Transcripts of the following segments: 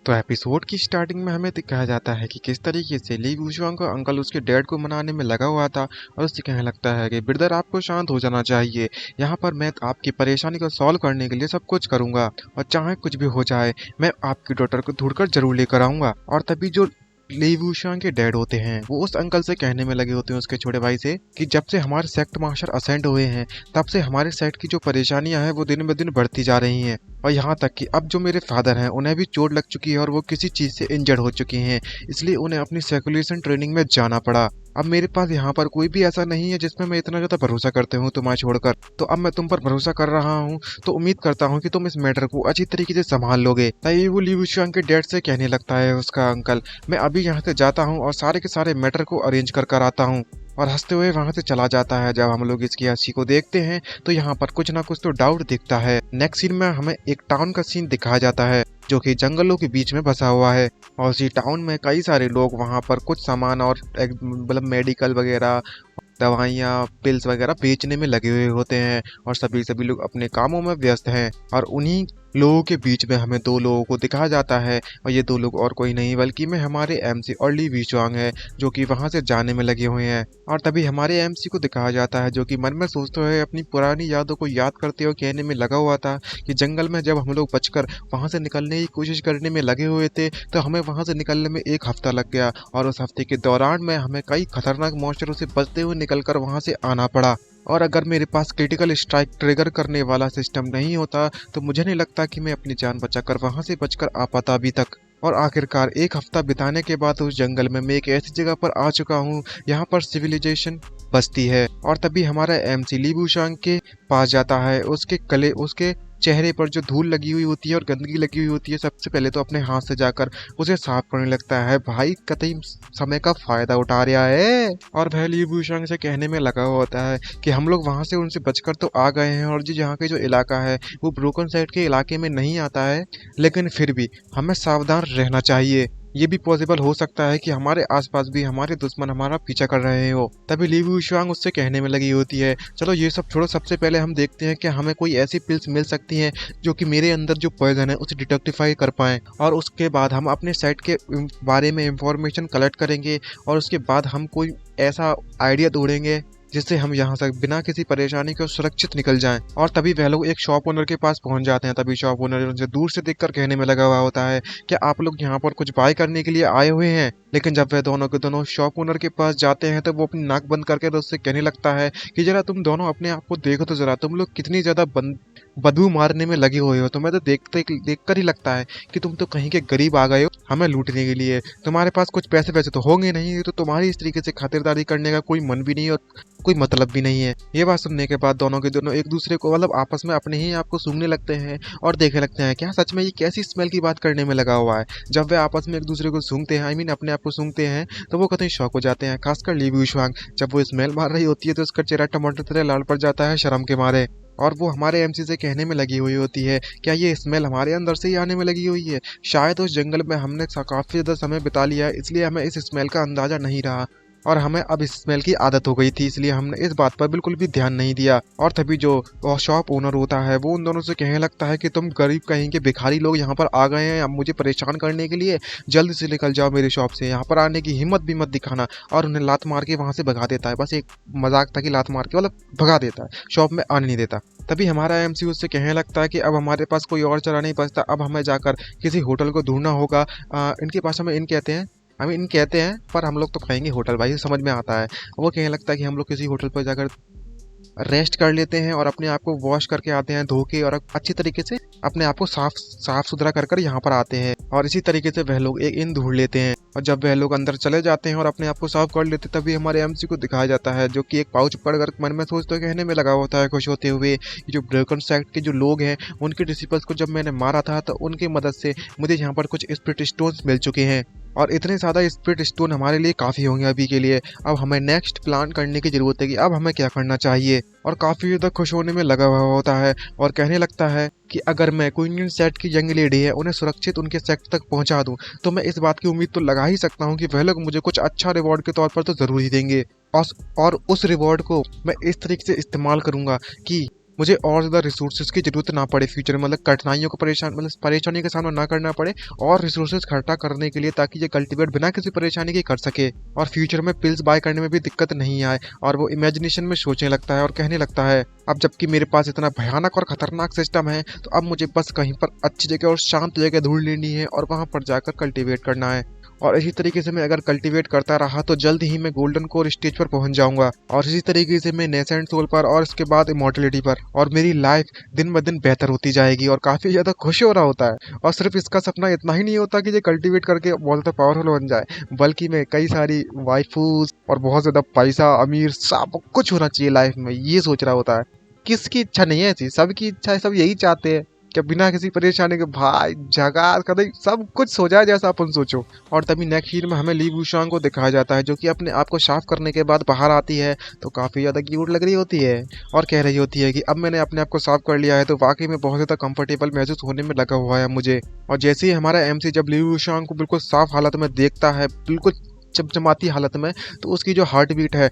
तो एपिसोड की स्टार्टिंग में हमें दिखाया जाता है कि किस तरीके से ली वूशुआंग का अंकल उसके डैड को मनाने में लगा हुआ था और उससे कहने लगता है कि ब्रदर आपको शांत हो जाना चाहिए। यहाँ पर मैं आपकी परेशानी को सॉल्व करने के लिए सब कुछ करूंगा और चाहे कुछ भी हो जाए मैं आपकी डॉटर को ढूंढकर जरूर लेकर आऊंगा। और तभी जो ली वूशुआंग के डैड होते हैं वो उस अंकल से कहने में लगे होते हैं उसके छोटे भाई से कि जब से हमारे सेक्ट मास्टर असेंड हुए हैं तब से हमारे सेक्ट की जो परेशानियां हैं वो दिन ब दिन बढ़ती जा रही हैं और यहाँ तक कि अब जो मेरे फादर हैं उन्हें भी चोट लग चुकी है और वो किसी चीज से इंजर्ड हो चुके हैं, इसलिए उन्हें अपनी सर्कुलेशन ट्रेनिंग में जाना पड़ा। अब मेरे पास यहाँ पर कोई भी ऐसा नहीं है जिसमें मैं इतना ज्यादा भरोसा करते हूँ तुम्हें छोड़कर, तो अब मैं तुम पर भरोसा कर रहा हूँ। तो उम्मीद करता हूँ कि तुम इस मैटर को अच्छी तरीके से संभाल लोगे। तभी वो ली वूशुआंग के डैड से कहने लगता है उसका अंकल, मैं अभी यहाँ से जाता हूँ और सारे के सारे मैटर को अरेंज कर आता हूँ, और हंसते हुए वहां से चला जाता है। जब हम लोग इसकी हंसी को देखते हैं तो यहाँ पर कुछ ना कुछ तो डाउट दिखता है। नेक्स्ट सीन में हमें एक टाउन का सीन दिखाया जाता है जो कि जंगलों के बीच में बसा हुआ है और उसी टाउन में कई सारे लोग वहां पर कुछ सामान और मतलब मेडिकल वगैरह दवाइयाँ पिल्स वगैरह बेचने में लगे हुए होते हैं और सभी लोग अपने कामों में व्यस्त हैं। और उन्हीं लोगों के बीच में हमें दो लोगों को दिखाया जाता है और ये दो लोग और कोई नहीं बल्कि में हमारे एमसी और ली वूशुआंग है जो कि वहां से जाने में लगे हुए हैं। और तभी हमारे एमसी को दिखाया जाता है जो कि मन में सोचते हुए अपनी पुरानी यादों को याद करते हुए कहने में लगा हुआ था कि जंगल में जब हम लोग बचकर वहां से निकलने की कोशिश करने में लगे हुए थे तो हमें वहां से निकलने में एक हफ्ता लग गया और उस हफ्ते के दौरान में हमें कई खतरनाक मॉन्स्टरों से बचते हुए निकलकर वहां से आना पड़ा। और अगर मेरे पास क्रिटिकल स्ट्राइक ट्रिगर करने वाला सिस्टम नहीं होता तो मुझे नहीं लगता कि मैं अपनी जान बचाकर वहां से बचकर आ पाता अभी तक। और आखिरकार एक हफ्ता बिताने के बाद उस जंगल में मैं एक ऐसी जगह पर आ चुका हूँ यहाँ पर सिविलाइजेशन बसती है। और तभी हमारा एमसी ली वूशुआंग के पास जाता है, उसके चेहरे पर जो धूल लगी हुई होती है और गंदगी लगी हुई होती है सबसे पहले तो अपने हाथ से जाकर उसे साफ करने लगता है। भाई कतई समय का फायदा उठा रहा है और वह ली वूशुआंग से कहने में लगा हुआ होता है कि हम लोग वहां से उनसे बचकर तो आ गए हैं और जो यहाँ के जो इलाका है वो ब्रोकन साइड के इलाके में नहीं आता है, लेकिन फिर भी हमें सावधान रहना चाहिए। ये भी पॉसिबल हो सकता है कि हमारे आसपास भी हमारे दुश्मन हमारा पीछा कर रहे हो। तभी ली वूशुआंग उससे कहने में लगी होती है चलो ये सब छोड़ो, सबसे पहले हम देखते हैं कि हमें कोई ऐसी पिल्स मिल सकती हैं जो कि मेरे अंदर जो पॉइजन है उसे डिटेक्टिफाई कर पाएं, और उसके बाद हम अपने साइट के बारे में इंफॉर्मेशन कलेक्ट करेंगे और उसके बाद हम कोई ऐसा आइडिया ढूंढेंगे जिससे हम यहाँ से बिना किसी परेशानी के सुरक्षित निकल जाएं। और तभी वह लोग एक शॉप ओनर के पास पहुंच जाते हैं। तभी शॉप ओनर उनसे दूर से देखकर कहने में लगा हुआ होता है कि आप लोग यहाँ पर कुछ बाय करने के लिए आए हुए हैं। लेकिन जब वह दोनों के दोनों शॉप ओनर के पास जाते हैं तो वो अपनी नाक बंद करके तो उससे कहने लगता है कि जरा तुम दोनों अपने आप को देखो तो जरा, तुम लोग कितनी ज्यादा बदबू मारने में लगे हुए हो। तुम्हें तो देखकर ही लगता है कि तुम तो कहीं के गरीब आ गए हो हमें लूटने के लिए। तुम्हारे पास कुछ पैसे वैसे तो होंगे नहीं, तो तुम्हारी इस तरीके से खातिरदारी करने का कोई मन भी नहीं और कोई मतलब भी नहीं है। ये बात सुनने के बाद दोनों के दोनों एक दूसरे को मतलब आपस में अपने ही आप को सूंघने लगते हैं और देखने लगते हैं क्या सच में ये कैसी स्मेल की बात करने में लगा हुआ है। जब वे आपस में एक दूसरे को सूंघते हैं, आई मीन अपने आप को सूंघते हैं, तो वो कतई शौक हो जाते हैं। खासकर ली वूशुआंग जब वो स्मेल मार रही होती है तो उसका चेहरा टमाटर तरह लाल पड़ जाता है शर्म के मारे, और वो हमारे एमसी से कहने में लगी हुई होती है क्या ये स्मेल हमारे अंदर से ही आने में लगी हुई है। शायद उस जंगल में हमने काफी ज्यादा समय बिता लिया है इसलिए हमें इस स्मेल का अंदाजा नहीं रहा और हमें अब इस स्मेल की आदत हो गई थी, इसलिए हमने इस बात पर बिल्कुल भी ध्यान नहीं दिया। और तभी जो शॉप ओनर होता है वो उन दोनों से कहने लगता है कि तुम गरीब कहीं के भिखारी लोग यहाँ पर आ गए हैं अब मुझे परेशान करने के लिए, जल्द से निकल जाओ मेरी शॉप से, यहाँ पर आने की हिम्मत भी मत दिखाना। और उन्हें लात मार के वहां से भगा देता है। बस एक मजाक था कि लात मार के मतलब भगा देता है, शॉप में आने नहीं देता। तभी हमारा एमसी उससे कहने लगता है कि अब हमारे पास कोई और चारा नहीं बचता, अब हमें जाकर किसी होटल को ढूंढना होगा। इनके पास हमें इन कहते हैं पर हम लोग तो कहेंगे होटल, भाई समझ में आता है। वो कहने लगता है कि हम लोग किसी होटल पर जाकर रेस्ट कर लेते हैं और अपने आप को वॉश करके आते हैं धो के, और अच्छी तरीके से अपने आप को साफ सुथरा कर यहाँ पर आते हैं। और इसी तरीके से वह लोग एक इन ढूंढ लेते हैं और जब वह लोग अंदर चले जाते हैं और अपने आप को साफ कर लेते तभी हमारे एमसी को दिखाया जाता है जो कि एक पाउच पकड़कर मन में सोचते कहने में लगा होता है खुश होते हुए, जो ब्रोकन सेक्ट के जो लोग हैं उनके डिसिपल्स को जब मैंने मारा था तो उनकी मदद से मुझे यहाँ पर कुछ स्पिरिट स्टोन्स मिल चुके हैं और इतने ज़्यादा स्पिरिट स्टोन हमारे लिए काफ़ी होंगे अभी के लिए। अब हमें नेक्स्ट प्लान करने की ज़रूरत है कि अब हमें क्या करना चाहिए। और काफ़ी ज़्यादा खुश होने में लगा हुआ होता है और कहने लगता है कि अगर मैं क्वीन सेट की यंग लेडी है उन्हें सुरक्षित उनके सेक्ट तक पहुंचा दूं तो मैं इस बात की उम्मीद तो लगा ही सकता हूं कि वह लोग मुझे कुछ अच्छा रिवॉर्ड के तौर पर तो ज़रूर ही देंगे। और उस रिवॉर्ड को मैं इस तरीके से इस्तेमाल करूंगा कि मुझे और ज़्यादा रिसोर्सेज की ज़रूरत ना पड़े फ्यूचर में, मतलब कठिनाइयों को परेशानी का सामना ना करना पड़े, और रिसोर्सेज इकट्ठा करने के लिए, ताकि ये कल्टीवेट बिना किसी परेशानी के कर सके और फ्यूचर में पिल्स बाय करने में भी दिक्कत नहीं आए। और वो इमेजिनेशन में सोचने लगता है और कहने लगता है अब जबकि मेरे पास इतना भयानक और खतरनाक सिस्टम है, तो अब मुझे बस कहीं पर अच्छी जगह और शांत जगह ढूंढ लेनी है और वहां पर जाकर कल्टीवेट करना है। और इसी तरीके से मैं अगर कल्टीवेट करता रहा तो जल्द ही मैं गोल्डन कोर स्टेज पर पहुंच जाऊंगा, और इसी तरीके से मैं नेसेंट सोल पर और इसके बाद इमॉर्टलिटी पर, और मेरी लाइफ दिन ब दिन बेहतर होती जाएगी और काफी ज्यादा खुश हो रहा होता है। और सिर्फ इसका सपना इतना ही नहीं होता कि ये कल्टीवेट करके बहुत ज्यादा पावरफुल बन जाए, बल्कि मैं कई सारी वाइफूज और बहुत ज्यादा पैसा अमीर सब कुछ होना चाहिए लाइफ में, ये सोच रहा होता है। किसकी इच्छा नहीं है ऐसी, सबकी इच्छा है, सब यही चाहते हैं कि बिना किसी परेशानी के भाई जगह कदम सब कुछ हो जाए जैसा अपन सोचो। और तभी नेक्स्ट सीन में हमें ली वूशांग को दिखाया जाता है, जो कि अपने आप को साफ करने के बाद बाहर आती है तो काफी ज्यादा क्यूट लग रही होती है और कह रही होती है कि अब मैंने अपने आप को साफ कर लिया है तो वाकई में बहुत ज्यादा कंफर्टेबल महसूस होने में लगा हुआ है मुझे। और जैसे ही हमारा एमसी जब ली वूशांग को बिल्कुल साफ हालत में देखता है, बिल्कुल चमचमाती हालत में, तो उसकी जो हार्ट बीट है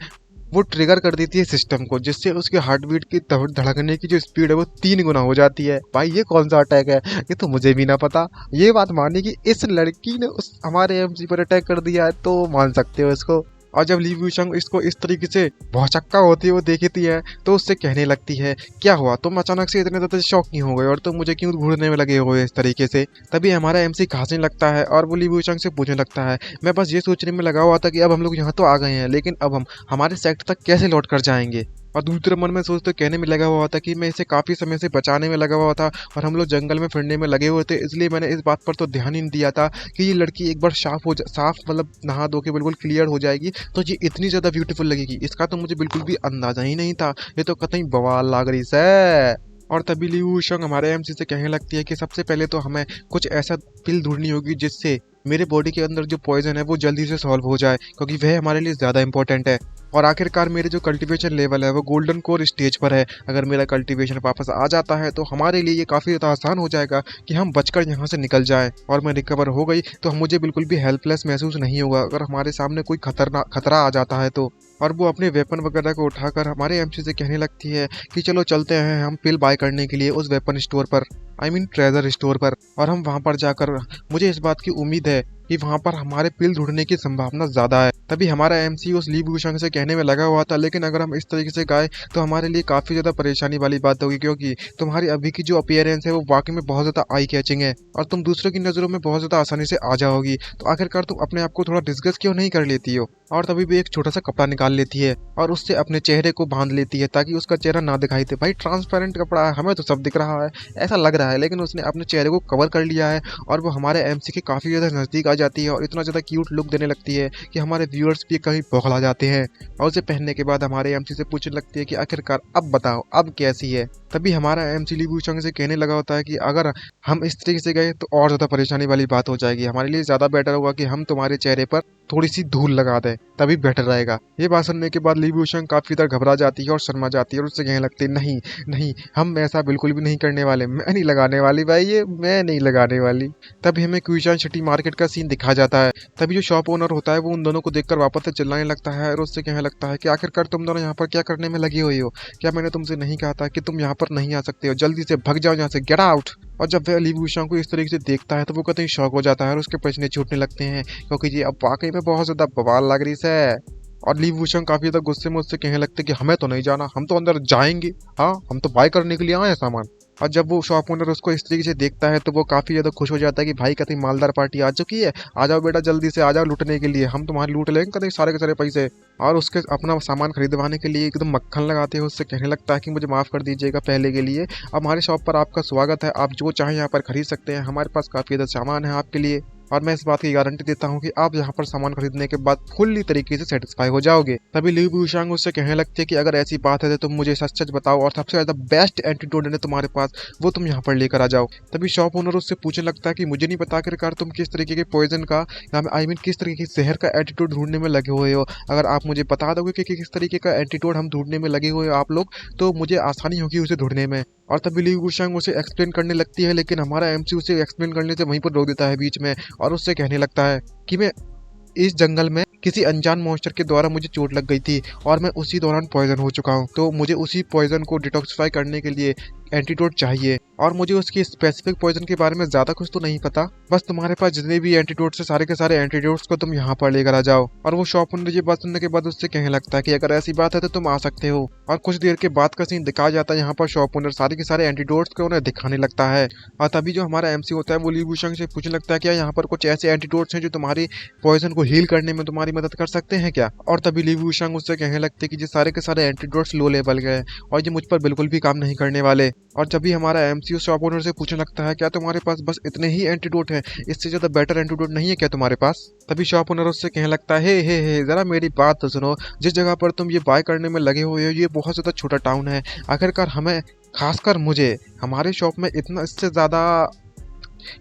वो ट्रिगर कर देती है सिस्टम को, जिससे उसके हार्ट बीट की धड़कने की जो स्पीड है वो 3 गुना हो जाती है। भाई ये कौन सा अटैक है, ये तो मुझे भी ना पता। ये बात मानी कि इस लड़की ने उस हमारे एमसी पर अटैक कर दिया है तो मान सकते हो इसको। और जब ली वूशंग इसको इस तरीके से भौचक्का होती है वो देखती है तो उससे कहने लगती है क्या हुआ, तुम अचानक से इतने ज़्यादा शौक क्यों हो गए और तुम मुझे क्यों ढूंढने में लगे हुए इस तरीके से। तभी हमारा एमसी हंसने लगता है और वो ली वूशंग से पूछने लगता है मैं बस ये सोचने में लगा हुआ था कि अब हम लोग यहाँ तो आ गए हैं, लेकिन अब हम हमारे सेक्टर तक कैसे लौट कर जाएंगे। और दूसरी तरफ मन में सोचते कहने में लगा हुआ था कि मैं इसे काफ़ी समय से बचाने में लगा हुआ था और हम लोग जंगल में फिरने में लगे हुए थे, इसलिए मैंने इस बात पर तो ध्यान ही नहीं दिया था कि ये लड़की एक बार साफ मतलब नहा धो के बिल्कुल क्लियर हो जाएगी तो ये इतनी ज़्यादा ब्यूटीफुल लगेगी। इसका तो मुझे बिल्कुल भी अंदाजा ही नहीं था, ये तो कतई बवाल लग रही है। और तभी ली वूशंग हमारे एमसी से कहने लगती है कि सबसे पहले तो हमें कुछ ऐसा पिल ढूंढनी होगी जिससे मेरे बॉडी के अंदर जो पॉइजन है वो जल्दी से सॉल्व हो जाए, क्योंकि वह हमारे लिए ज़्यादा इंपॉर्टेंट है। और आखिरकार मेरे जो कल्टीवेशन लेवल है वो गोल्डन कोर स्टेज पर है, अगर मेरा कल्टीवेशन वापस आ जाता है तो हमारे लिए ये काफ़ी ज़्यादा आसान हो जाएगा कि हम बचकर यहाँ से निकल जाएं। और मैं रिकवर हो गई तो मुझे बिल्कुल भी हेल्पलेस महसूस नहीं होगा अगर हमारे सामने कोई खतरा आ जाता है तो। और वो अपने वेपन वगैरह को उठाकर हमारे एमसी से कहने लगती है कि चलो चलते हैं हम पिल बाय करने के लिए उस वेपन स्टोर पर, आई मीन ट्रेजर स्टोर पर। और हम वहाँ पर जाकर, मुझे इस बात की उम्मीद है कि वहाँ पर हमारे पिल ढूंढने की संभावना ज़्यादा है। तभी हमारा एमसी उस ली वूशंग से कहने में लगा हुआ था लेकिन अगर हम इस तरीके से गाए तो हमारे लिए काफ़ी ज़्यादा परेशानी वाली बात होगी, क्योंकि तुम्हारी अभी की जो अपीयरेंस है वो वाकई में बहुत ज़्यादा आई कैचिंग है और तुम दूसरों की नज़रों में बहुत ज़्यादा आसानी से आ जाओगी, तो आखिरकार तुम अपने आप को थोड़ा डिस्कस क्यों नहीं कर लेती हो। और तभी भी एक छोटा सा कपड़ा निकाल लेती है और उससे अपने चेहरे को बांध लेती है ताकि उसका चेहरा ना दिखाई दे। भाई ट्रांसपेरेंट कपड़ा है, हमें तो सब दिख रहा है, ऐसा लग रहा है, लेकिन उसने अपने चेहरे को कवर कर लिया है और वो हमारे एमसी के काफ़ी ज़्यादा नज़दीक आ जाती है और इतना ज़्यादा क्यूट लुक देने लगती है कि हमारे व्यूअर्स भी कहीं बौखला जाते हैं। और उसे पहनने के बाद हमारे एमसी से पूछने लगती है कि आखिरकार अब बताओ अब कैसी है। तभी हमारा एमसी ली वूशंग से कहने लगा होता है कि अगर हम इस तरीके से गए तो और ज़्यादा परेशानी वाली बात हो जाएगी, हमारे लिए ज़्यादा बेटर होगा कि हम तुम्हारे चेहरे पर थोड़ी सी धूल लगा दें, तभी बेटर रहेगा। ये बात सुनने के बाद ली वूशंग काफ़ी तरह घबरा जाती है और शर्मा जाती है और उससे कहने लगती है नहीं नहीं, हम ऐसा बिल्कुल भी नहीं करने वाले, मैं नहीं लगाने वाली भाई, ये मैं नहीं लगाने वाली। तभी हमें क्विशान सिटी मार्केट का सीन दिखा जाता है। तभी जो शॉप ओनर होता है वो उन दोनों को देखकर वापस से चिल्लाने लगता है और उससे कहने लगता है कि आखिरकार तुम दोनों यहाँ पर क्या करने में लगी हुई हो, क्या मैंने तुमसे नहीं कहा था कि तुम यहाँ पर नहीं आ सकते हो, जल्दी से भग जाओ यहाँ से, गेट आउट। और जब वह ली वूशंग को इस तरीके से देखता है तो वो कतई शौक हो जाता है और उसके पसीने छूटने लगते हैं, क्योंकि ये अब वाकई में बहुत ज़्यादा बवाल लग रही है। और ली वूशंग काफ़ी ज़्यादा गुस्से में उससे कहने लगते कि हमें तो नहीं जाना, हम तो अंदर जाएंगे, हाँ हम तो बाय करने के लिए आए हैं सामान। और जब वो शॉप ओनर उसको इस तरीके से देखता है तो वो काफ़ी ज़्यादा खुश हो जाता है कि भाई कतई मालदार पार्टी आ चुकी है, आ जाओ बेटा जल्दी से आ जाओ लूटने के लिए, हम तुम्हारे लूट लेंगे कतई सारे के सारे पैसे। और उसके अपना सामान खरीदवाने के लिए एकदम मक्खन लगाते हुए उससे कहने लगता है कि मुझे माफ़ कर दीजिएगा पहले के लिए, अब हमारे शॉप पर आपका स्वागत है, आप जो चाहें यहाँ पर खरीद सकते हैं, हमारे पास काफ़ी ज़्यादा सामान है आपके लिए और मैं इस बात की गारंटी देता हूँ कि आप यहाँ पर सामान खरीदने के बाद फुल्ली तरीके से सेटिस्फाई हो जाओगे। तभी ली वूशंग उससे कहने लगती है कि अगर ऐसी बात है तो तुम मुझे सच सच बताओ और सबसे ज़्यादा बेस्ट एंटीडोट है तुम्हारे पास वो तुम यहाँ पर लेकर आ जाओ। तभी शॉप ओनर उससे पूछने लगता है कि मुझे नहीं पता आखिरकार तुम किस तरीके के पॉइजन का आई मीन किस तरीके के जहर का एंटीडोट ढूंढने में लगे हुए हो, अगर आप मुझे बता दोगे कि किस तरीके का एंटीडोट हम ढूंढने में लगे हुए हो आप लोग तो मुझे आसानी होगी उसे ढूंढने में। और तभी ली वूशंग उसे एक्सप्लेन करने लगती है लेकिन हमारा एमसी उसे एक्सप्लेन करने से वहीं पर रोक देता है बीच में और उससे कहने लगता है कि मैं इस जंगल में किसी अनजान मॉन्स्टर के द्वारा मुझे चोट लग गई थी और मैं उसी दौरान पॉइजन हो चुका हूँ। तो मुझे उसी पॉइजन को डिटॉक्सिफाई करने के लिए एंटीडोट चाहिए और मुझे उसकी स्पेसिफिक पॉइजन के बारे में ज्यादा कुछ तो नहीं पता। बस तुम्हारे पास जितने भी एंटीडोट्स है सारे के सारे एंटीडोट्स को तुम यहाँ पर लेकर आ जाओ। और वो शॉप ओनर ये बात सुनने के बाद उससे कहने लगता है कि अगर ऐसी बात है तो तुम आ सकते हो। और कुछ देर के बाद का सीन दिखाया जाता है, यहाँ पर शॉप ओनर सारे के सारे एंटीडोट्स को उन्हें दिखाने लगता है। और तभी जो हमारा एमसी होता है वो ली वूशंग से पूछने लगता है क्या यहाँ पर कुछ ऐसे एंटीडोट्स हैं जो तुम्हारी पॉइजन को हील करने में तुम्हारी मदद कर सकते हैं क्या। और तभी ली वूशंग उससे कहने लगते हैं कि ये सारे के सारे एंटीडोट्स लो लेवल के हैं और ये मुझ पर बिल्कुल भी काम नहीं करने वाले। और जब भी हमारा एमसी उस शॉप ओनर से पूछने लगता है क्या तुम्हारे पास बस इतने ही एंटीडोट हैं, इससे ज्यादा बेटर एंटीडोट नहीं है क्या तुम्हारे पास। तभी शॉप ओनर उससे कहने लगता है हे जरा मेरी बात तो सुनो, जिस जगह पर तुम ये बाय करने में लगे हुए हो ये बहुत ज्यादा छोटा टाउन है। आखिरकार हमें, खासकर मुझे, हमारे शॉप में इतना इससे ज्यादा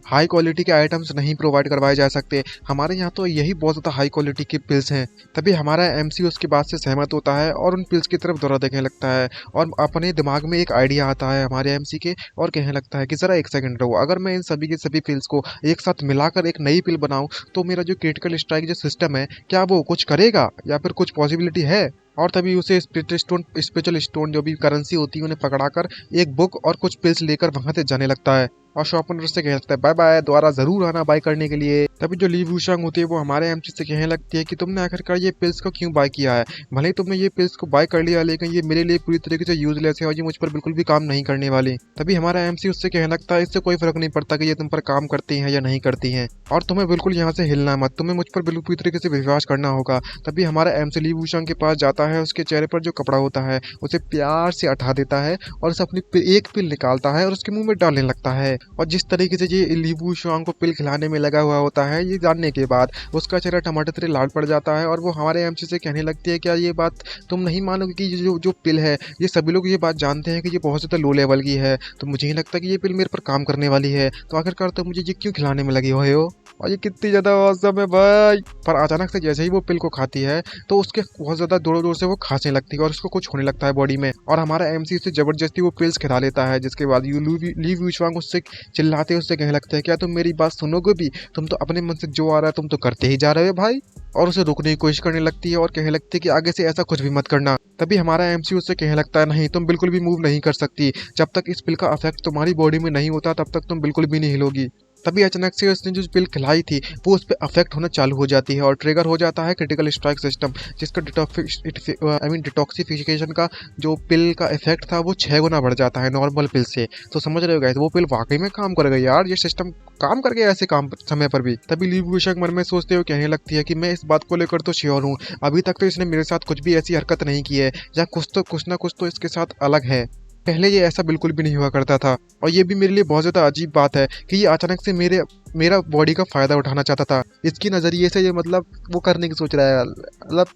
हाई क्वालिटी के आइटम्स नहीं प्रोवाइड करवाए जा सकते। हमारे यहाँ तो यही बहुत ज़्यादा हाई क्वालिटी के पिल्स हैं। तभी हमारा एमसी उसकी बात से सहमत होता है और उन पिल्स की तरफ दौरा देखने लगता है और अपने दिमाग में एक आइडिया आता है हमारे एमसी के और कहने लगता है कि ज़रा एक सेकंड रहो, अगर मैं इन सभी के सभी पिल्स को एक साथ मिलाकर एक नई पिल बनाऊँ तो मेरा जो क्रिटिकल स्ट्राइक जो सिस्टम है क्या वो कुछ करेगा या फिर कुछ पॉसिबिलिटी है। और तभी उसे स्पेशल स्टोन जो भी करेंसी होती है उन्हें पकड़ाकर एक बुक और कुछ पिल्स लेकर वहां से जाने लगता है। और शॉप ओनर से कहने लगता है बाय बाय, दोबारा जरूर आना बाय करने के लिए। तभी जो ली वूशंग होती है वो हमारे एमसी से कहने लगती है कि तुमने आखिरकार ये पिल्स को क्यों बाय किया है। भले ही तुमने ये पिल्स को बाय कर लिया लेकिन ये मेरे लिए पूरी तरीके से यूजलेस है और ये मुझ पर बिल्कुल भी काम नहीं करने वाली। तभी हमारा एमसी उससे कहने लगता है इससे कोई फर्क नहीं पड़ता कि ये तुम पर काम करती हैं या नहीं करती हैं और तुम्हें बिल्कुल यहाँ से हिलना मत, तुम्हें मुझ पर बिल्कुल पूरी तरीके से विश्वास करना होगा। तभी हमारा एमसी ली वूशंग के पास जाता है, उसके चेहरे पर जो कपड़ा होता है उसे प्यार से हटा देता है और उसे अपनी एक पिल निकालता है और उसके मुंह में डालने लगता है। और जिस तरीके से ये ली वूशंग को पिल खिलाने में लगा हुआ होता है ये जानने के बाद उसका चेहरा टमाटर तरह लाल पड़ जाता है और वो हमारे एमसी से कहने लगती है क्या ये बात तुम नहीं मानोगे कि ये जो पिल है ये सभी लोग ये बात जानते हैं कि ये बहुत ज़्यादा लो लेवल की है, तो मुझे नहीं लगता कि ये पिल मेरे पर काम करने वाली है, तो आखिरकार तो मुझे ये क्यों खिलाने में लगी हुए हो। और ये कितनी ज़्यादा औसम है भाई। पर अचानक से जैसे ही वो पिल को खाती है तो उसके बहुत ज़्यादा जोर से वो खांसने लगती है और उसको कुछ होने लगता है बॉडी में और हमारा एमसी उसे जबरदस्ती वो पिल्स खिला लेता है। जिसके बाद ली वूशंग उससे चिल्लाते उससे कहने लगता है क्या तुम मेरी बात सुनोगे भी, तुम तो अपने मन से जो आ रहा है तुम तो करते ही जा रहे हो भाई। और उसे रोकने की कोशिश करने लगती है और कहने लगती है कि आगे से ऐसा कुछ भी मत करना। तभी हमारा एमसी उससे कहने लगता है नहीं तुम बिल्कुल भी मूव नहीं कर सकती, जब तक इस पिल का इफेक्ट तुम्हारी बॉडी में नहीं होता तब तक तुम बिल्कुल भी नहीं हिलोगी। तभी अचानक से उसने जो पिल खिलाई थी वो उस पर अफेक्ट होना चालू हो जाती है और ट्रिगर हो जाता है क्रिटिकल स्ट्राइक सिस्टम, जिसका डिटॉक्सिफिकेशन का जो पिल का इफेक्ट था वो 6 गुना बढ़ जाता है नॉर्मल पिल से। तो समझ रहे हो गाइस वो पिल वाकई में काम कर गई यार, ये सिस्टम काम कर गया ऐसे काम समय पर भी। तभी ली वूशंग मन में सोचते हुए कहने लगती है कि मैं इस बात को लेकर तो श्योर हूँ, अभी तक तो इसने मेरे साथ कुछ भी ऐसी हरकत नहीं की है या कुछ ना कुछ तो इसके साथ अलग है। पहले ये ऐसा बिल्कुल भी नहीं हुआ करता था और ये भी मेरे लिए बहुत ज़्यादा अजीब बात है कि ये अचानक से मेरा बॉडी का फ़ायदा उठाना चाहता था। इसकी नज़रिए से ये मतलब वो करने की सोच रहा है, मतलब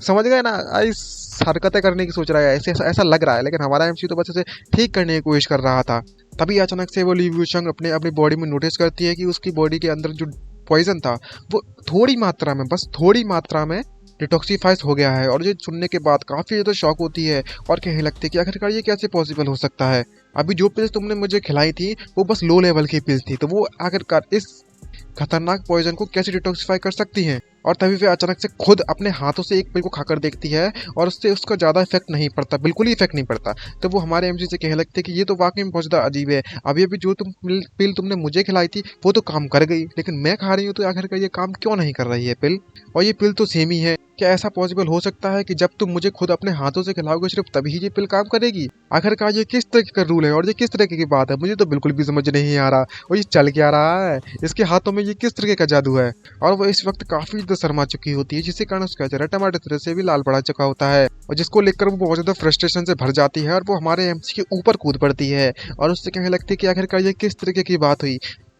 समझ गए ना, इस हरकतें करने की सोच रहा है, ऐसा लग रहा है। लेकिन हमारा एमसी तो बस इसे ठीक करने की कोशिश कर रहा था। तभी अचानक से वो ली वूशंग अपनी बॉडी में नोटिस करती है कि उसकी बॉडी के अंदर जो पॉइजन था वो थोड़ी मात्रा में डिटॉक्सिफाइज हो गया है। और ये सुनने के बाद काफ़ी ज़्यादा शॉक होती है और कहने लगती है कि आखिरकार ये कैसे पॉसिबल हो सकता है। अभी जो पिल्स तुमने मुझे खिलाई थी वो बस लो लेवल की पिल्स थी, तो वो आखिरकार इस खतरनाक पॉइजन को कैसे डिटॉक्सिफाई कर सकती हैं। और तभी वे अचानक से खुद अपने हाथों से एक पिल को खाकर देखती है और उससे उसका ज़्यादा इफेक्ट नहीं पड़ता, बिल्कुल ही इफेक्ट नहीं पड़ता। तो वो हमारे एमसी से कहने लगते हैं कि ये तो वाकई में बहुत ज़्यादा अजीब है, अभी अभी जो पिल तुमने मुझे खिलाई थी वो तो काम कर गई लेकिन मैं खा रही हूँ तो आखिरकार ये काम क्यों नहीं कर रही है पिल, और ये पिल तो सेम ही है। क्या ऐसा पॉसिबल हो सकता है कि जब तुम मुझे खुद अपने हाथों से खिलाओगे सिर्फ तभी ये पिल काम करेगी। आखिरकार ये किस तरीके का रूल है और ये किस तरीके की बात है, मुझे तो बिल्कुल भी समझ नहीं आ रहा। और ये चल क्या रहा है, इसके हाथों में ये किस तरीके का जादू है। और वो इस वक्त काफी ज्यादा शर्मा चुकी होती है जिसके कारण उसका चेहरा टमाटर तरह से भी लाल पड़ा चुका होता है और जिसको लेकर वो बहुत ज्यादा फ्रस्ट्रेशन से भर जाती है और वो हमारे एमसी के ऊपर कूद पड़ती है और उससे कहने लगती है कि आखिरकार ये किस तरीके की बात हुई,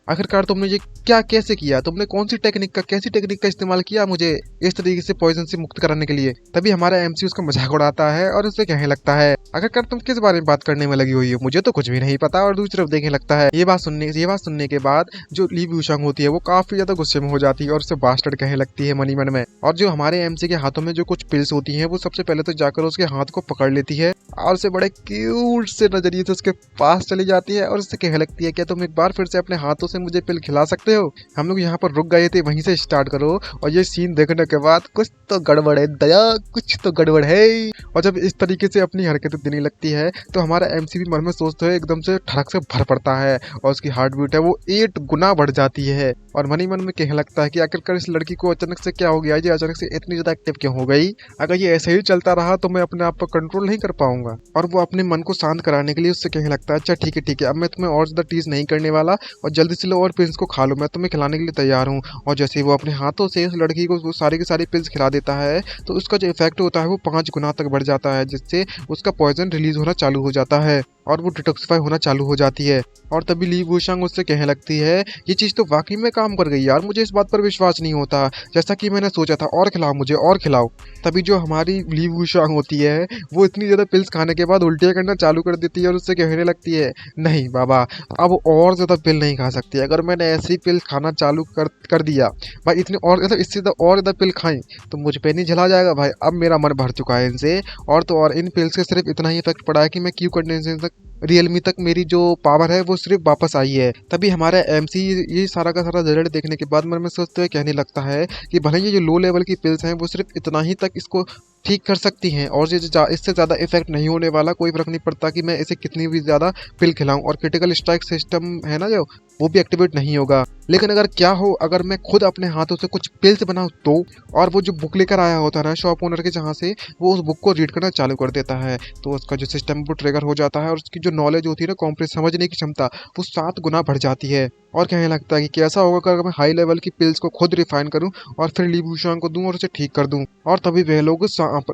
आखिरकार तुमने ये क्या कैसे किया, तुमने कौन सी कैसी टेक्निक का इस्तेमाल किया मुझे इस तरीके से पॉइजन से मुक्त कराने के लिए। तभी हमारा एमसी उसका मजाक उड़ाता है और उससे कहने लगता है आखिरकार तुम किस बारे में बात करने में लगी हुई हो, मुझे तो कुछ भी नहीं पता। और दूसरी तरफ देखने लगता है। ये बात सुनने के बाद जो ली वूशंग होती है वो काफी ज्यादा गुस्से में हो जाती है और उससे बास्टर्ड कहने लगती है मनी मन में। और जो हमारे एमसी के हाथों में जो कुछ पिल्स होती है वो सबसे पहले तो जाकर उसके हाथ को पकड़ लेती है और उसे बड़े क्यूट से नजरिए से उसके पास चली जाती है और उससे कहने लगती है क्या तुम एक बार फिर से अपने हाथों से मुझे पिल खिला सकते हो? हम लोग यहाँ पर रुक गए थे, वहीं से स्टार्ट करो। और ये सीन देखने के बाद कुछ तो गड़बड़ है दया, कुछ तो गड़बड़ है। और जब इस तरीके से अपनी हरकतें देने लगती है तो हमारा एमसी भी मन में सोचते हुए एकदम से ठड़क से भर पड़ता है और उसकी हार्ट बीट है वो 8 गुना बढ़ जाती है। और मन ही मन में कहने लगता है कि आखिरकार इस लड़की को अचानक से क्या हो गया, ये अचानक से इतनी ज्यादा एक्टिव क्यों हो गई? अगर ये ऐसे ही चलता रहा तो मैं अपने आप पर कंट्रोल नहीं कर पाऊंगा। और वो अपने मन को शांत कराने के लिए उससे कहने लगता है, अच्छा ठीक है, अब मैं तुम्हें और ज्यादा टीज नहीं करने वाला और जल्दी से लो और पिल्स को खा लो, मैं तुम्हें खिलाने के लिए तैयार हूँ। और जैसे वो अपने हाथों से उस लड़की को वो सारी की सारी पिल्स खिला देता है तो उसका जो इफेक्ट होता है वो 5 गुना तक बढ़ जाता है, जिससे उसका पॉइजन रिलीज होना चालू हो जाता है और वो डिटॉक्सिफाई होना चालू हो जाती है। और तभी ली वूशांग उससे कहने लगती है, ये चीज़ तो वाकई में काम कर गई यार, मुझे इस बात पर विश्वास नहीं होता, जैसा कि मैंने सोचा था, और खिलाओ मुझे और खिलाओ। तभी जो हमारी ली वूशांग होती है वो इतनी ज़्यादा पिल्स खाने के बाद उल्टियाँ करना चालू कर देती है और उससे कहने लगती है, नहीं बाबा, अब और ज़्यादा पिल नहीं खा सकती, अगर मैंने ऐसी पिल खाना चालू कर दिया भाई, इतनी और मतलब इससे और ज़्यादा पिल खाई तो मुझ पे नहीं झला जाएगा भाई, अब मेरा मन भर चुका है इनसे। और तो और इन पिल्स से सिर्फ इतना ही इफेक्ट पड़ा है कि मैं क्यू कंडेंसेशन तक रियलमी तक मेरी जो पावर है वो सिर्फ वापस आई है। तभी हमारा एमसी ये सारा का सारा रिजल्ट देखने के बाद मन में सोचते हुए कहने लगता है कि भले ये जो लो लेवल की पिल्स हैं वो सिर्फ इतना ही तक इसको ठीक कर सकती हैं और इससे ज़्यादा इफेक्ट नहीं होने वाला, कोई फर्क नहीं पड़ता कि मैं इसे कितनी भी ज़्यादा पिल खिलाऊं, और क्रिटिकल स्ट्राइक सिस्टम है ना जो, वो भी एक्टिवेट नहीं होगा। लेकिन अगर क्या हो, अगर मैं खुद अपने हाथों से कुछ पिल्स बनाऊं तो, और वो जो बुक लेकर आया होता है ना शॉप ओनर के, जहाँ से वो उस बुक को रीड करना चालू कर देता है तो उसका जो सिस्टम वो ट्रिगर हो जाता है और उसकी जो नॉलेज होती है ना, कॉम्प्रेस समझने की क्षमता, वो 7 गुना बढ़ जाती है। और कहने लगता है कि कैसा होगा अगर मैं हाई लेवल की पिल्स को खुद रिफाइन करूं और फिर ली वूशांग को दूं और उसे ठीक कर दूं। और तभी वे लोग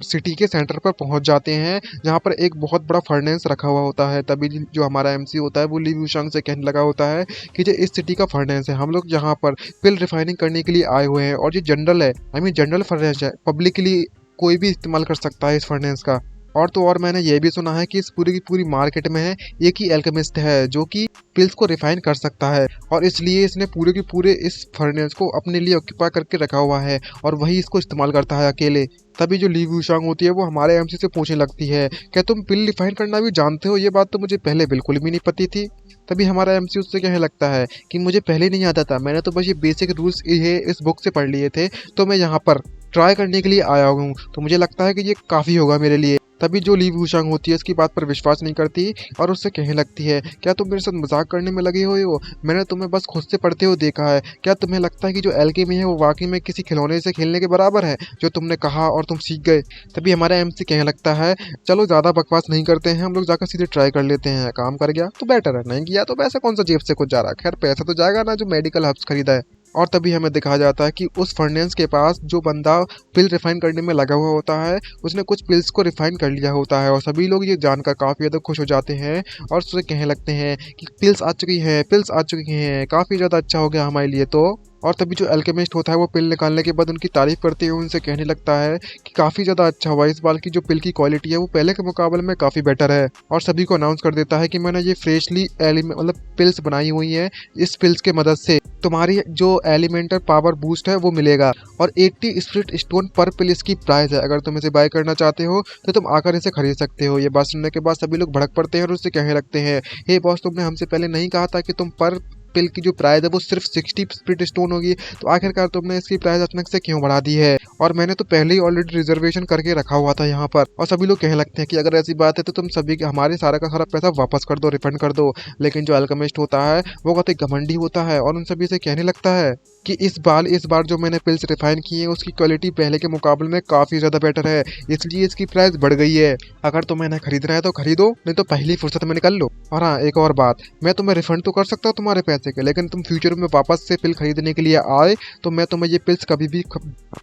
सिटी के सेंटर पर पहुंच जाते हैं जहां पर एक बहुत बड़ा फर्नेस रखा हुआ होता है। तभी जो हमारा एमसी होता है वो ली वूशांग से कहने लगा होता है कि जो इस सिटी का फर्नेस है, हम लोग यहाँ पर पिल रिफाइनिंग करने के लिए आए हुए हैं और ये जनरल है, आई मीन जनरल फर्नेस है, पब्लिकली कोई भी इस्तेमाल कर सकता है इस फर्नेस का। और तो और मैंने ये भी सुना है कि इस पूरी की पूरी मार्केट में है एक ही एल्केमिस्ट है जो कि पिल्स को रिफाइन कर सकता है, और इसलिए इसने पूरे के पूरे इस फर्नेस को अपने लिए ऑक्यूपाई करके रखा हुआ है और वही इसको इस्तेमाल करता है अकेले। तभी जो ली वूशांग होती है वो हमारे एमसी से पूछने लगती है, क्या तुम पिल रिफाइन करना भी जानते हो? ये बात तो मुझे पहले बिल्कुल भी नहीं पती थी। तभी हमारा एमसी उससे कहने लगता है कि मुझे पहले नहीं आता था, मैंने तो बस ये बेसिक रूल्स ये इस बुक से पढ़ लिए थे, तो मैं यहाँ पर ट्राई करने के लिए आया हूँ, तो मुझे लगता है कि ये काफ़ी होगा मेरे लिए। तभी जो ली वूशांग होती है इसकी बात पर विश्वास नहीं करती और उससे कहने लगती है, क्या तुम मेरे साथ मजाक करने में लगे हुए हो? मैंने तुम्हें बस खुद से पढ़ते हुए देखा है, क्या तुम्हें लगता है कि जो एल्केमी है वो वाकई में किसी खिलौने से खेलने के बराबर है जो तुमने कहा और तुम सीख गए? तभी हमारा एमसी कहने लगता है, चलो ज़्यादा बकवास नहीं करते हैं, हम लोग जाकर सीधे ट्राई कर लेते हैं, काम कर गया तो बेटर है, नहीं किया तो पैसा कौन सा जेब से कुछ जा रहा है, खैर पैसा तो जाएगा ना जो मेडिकल हर्ब्स खरीदा है। और तभी हमें दिखाया जाता है कि उस फर्नेस के पास जो बंदा पिल रिफाइन करने में लगा हुआ होता है उसने कुछ पिल्स को रिफाइन कर लिया होता है, और सभी लोग ये जानकर काफ़ी ज़्यादा खुश हो जाते हैं और उससे कहने लगते हैं कि पिल्स आ चुकी हैं, पिल्स आ चुकी हैं, काफ़ी ज़्यादा अच्छा हो गया हमारे लिए तो। और तभी जो अल्केमिस्ट होता है वो पिल निकालने के बाद उनकी तारीफ करते हुए उनसे कहने लगता है कि काफ़ी ज़्यादा अच्छा हुआ, इस बार की जो पिल की क्वालिटी है वो पहले के मुकाबले में काफ़ी बेटर है। और सभी को अनाउंस कर देता है कि मैंने ये फ्रेशली मतलब पिल्स बनाई हुई हैं, इस पिल्स के मदद से तुम्हारी जो एलिमेंटल पावर बूस्ट है वो मिलेगा, और 80 स्पिरिट स्टोन पर पिल इसकी प्राइस है, अगर तुम इसे बाय करना चाहते हो तो तुम आकर इसे खरीद सकते हो। ये बात सुनने के बाद सभी लोग भड़क पड़ते हैं और उससे कहने लगते हैं, हे बॉस, तुमने हमसे पहले नहीं कहा था कि तुम पर पिल की जो प्राइस है वो सिर्फ 60 स्पिरिट स्टोन होगी, तो आखिरकार तुमने इसकी प्राइस अचानक से क्यों बढ़ा दी है? और मैंने तो पहले ही ऑलरेडी रिजर्वेशन करके रखा हुआ था यहाँ पर। और सभी लोग कहने लगते हैं कि अगर ऐसी बात है तो तुम सभी हमारे सारा का सारा पैसा वापस कर दो, रिफंड कर दो। लेकिन जो अल्केमिस्ट होता है वो काफी घमंडी होता है और उन सभी से कहने लगता है कि इस बार जो मैंने पिल्स रिफाइन की है उसकी क्वालिटी पहले के मुकाबले में काफ़ी ज़्यादा बेटर है, इसलिए इसकी प्राइस बढ़ गई है। अगर तुम्हें इन्हें खरीदना है तो खरीदो, नहीं तो पहली फुर्सत में निकल लो। और हाँ, एक और बात, मैं तुम्हें रिफंड तो कर सकता हूँ तुम्हारे पैसे के, लेकिन तुम फ्यूचर में वापस से पिल खरीदने के लिए आए तो मैं तुम्हें ये पिल्स कभी भी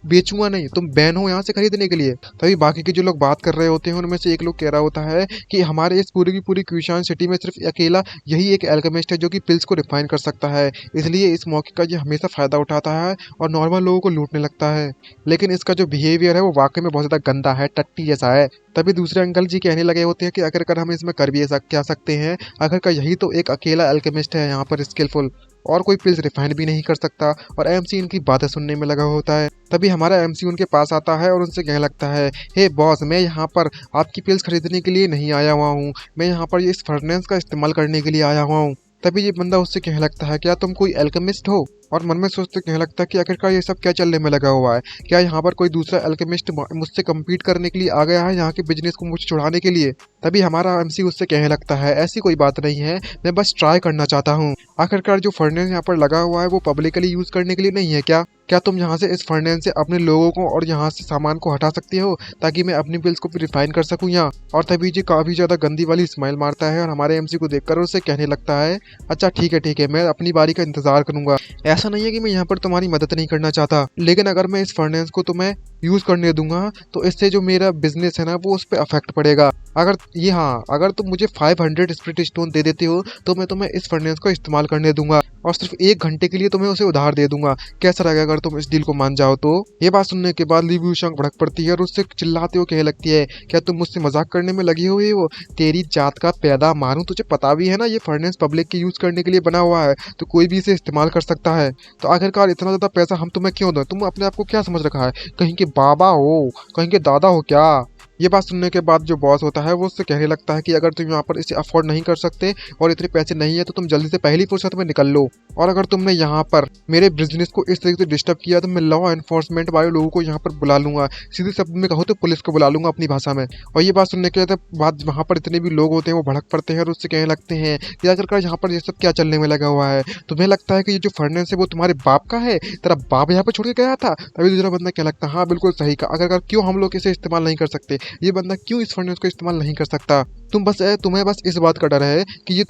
बेचूंगा नहीं, तुम बैन हो यहाँ से खरीदने के लिए। तभी बाकी के जो लोग बात कर रहे होते हैं उनमें से एक लोग कह रहा होता है कि हमारे इस पूरी की पूरी क्यूशान सिटी में सिर्फ अकेला यही एक अल्केमिस्ट है जो कि पिल्स को रिफाइन कर सकता है, इसलिए इस मौके का ये हमेशा फ़ायदा उठाता है और नॉर्मल लोगों को लूटने लगता है। लेकिन इसका जो बिहेवियर है वो वाकई में बहुत ज़्यादा गंदा है, टट्टी जैसा है। तभी दूसरे अंकल जी कहने लगे होते हैं कि आखिरकार हम इसमें कर भी क्या सकते हैं, आखिरकार यही तो एक अकेला अल्केमिस्ट है यहाँ पर स्किलफुल, और कोई पिल्स रिफाइन भी नहीं कर सकता। और एमसी इनकी बातें सुनने में लगा होता है। तभी हमारा एमसी उनके पास आता है और उनसे कहने लगता है, हे बॉस, मैं यहाँ पर आपकी पिल्स खरीदने के लिए नहीं आया हुआ हूँ, मैं यहाँ पर इस फर्नेस का इस्तेमाल करने के लिए आया हुआ हूँ। तभी ये बंदा उससे कहने लगता है, क्या तुम कोई एल्केमिस्ट हो? और मन में सोचते कहने लगता है कि आखिरकार ये सब क्या चलने में लगा हुआ है। क्या यहाँ पर कोई दूसरा एल्केमिस्ट मुझसे कम्पीट करने के लिए आ गया है, यहाँ के बिजनेस को मुझे छुड़ाने के लिए? तभी हमारा एमसी उससे कहने लगता है, ऐसी कोई बात नहीं है, मैं बस ट्राई करना चाहता हूँ। आखिरकार जो फर्नेस यहाँ पर लगा हुआ है वो पब्लिकली यूज करने के लिए नहीं है क्या? क्या तुम यहाँ से इस फर्नेस से अपने लोगों को और यहाँ से सामान को हटा सकती हो, ताकि मैं अपनी बिल्स को भी रिफाइन कर सकूँ यहाँ? और तभी जी काफी ज्यादा गंदी वाली स्माइल मारता है और हमारे एमसी को देखकर उससे कहने लगता है, अच्छा ठीक है, मैं अपनी बारी का इंतजार करूंगा। ऐसा नहीं है कि मैं यहाँ पर तुम्हारी मदद नहीं करना चाहता, लेकिन अगर मैं इस फर्नेस को तुम्हें यूज करने दूंगा तो इससे जो मेरा बिजनेस है ना वो उस पर अफेक्ट पड़ेगा। अगर तुम मुझे 500 स्प्रिट स्टोन दे देते हो तो मैं तुम्हें इस फर्नेस को इस्तेमाल करने दूंगा और सिर्फ 1 घंटे के लिए तुम्हें उसे उधार दे दूंगा। कैसा रहेगा अगर तुम इस डील को मान जाओ तो? ये बात सुनने के बाद ली वूशोंग भड़क पड़ती है और उससे चिल्लाते हुए कहने लगती है, क्या तुम मुझसे मजाक करने में लगी हुई हो? तेरी जात का पैदा मारूं, तुझे पता भी है ना ये फर्नेस पब्लिक के यूज करने के लिए बना हुआ है, तो कोई भी इसे इस्तेमाल कर सकता है। तो आखिरकार इतना ज्यादा पैसा हम तुम्हें क्यों दें? तुम अपने आप को क्या समझ रखा है, कहीं के बाबा हो, कहीं के दादा हो क्या? ये बात सुनने के बाद जो बॉस होता है वो उससे कहने लगता है कि अगर तुम यहाँ पर इसे अफोर्ड नहीं कर सकते और इतने पैसे नहीं है तो तुम जल्दी से पहली फुर्सत में निकल लो, और अगर तुमने यहाँ पर मेरे बिजनेस को इस तरीके से डिस्टर्ब किया तो मैं लॉ एनफोर्समेंट वाले लोगों को यहाँ पर बुला लूंगा, सीधे शब्द में कहो तो पुलिस को बुला लूंगा अपनी भाषा में। और ये बात सुनने के बाद वहाँ पर इतने भी लोग होते हैं वो भड़क पड़ते हैं और उससे कहने लगते हैं कि आखिरकार यहाँ पर ये सब क्या चलने में लगा हुआ है? तुम्हें लगता है कि ये जो फर्नेस है वो तुम्हारे बाप का है, तेरा बाप यहाँ पर छोड़ के गया था? तभी दूसरा बंदा क्या लगता है, हाँ बिल्कुल सही कहा, आखिरकार क्यों हम लोग इसे इस्तेमाल नहीं कर सकते? ये बंदा क्यों इस फर्नेस को इस्तेमाल नहीं कर सकता? तुम्हें बस इस बात का डर है कि ये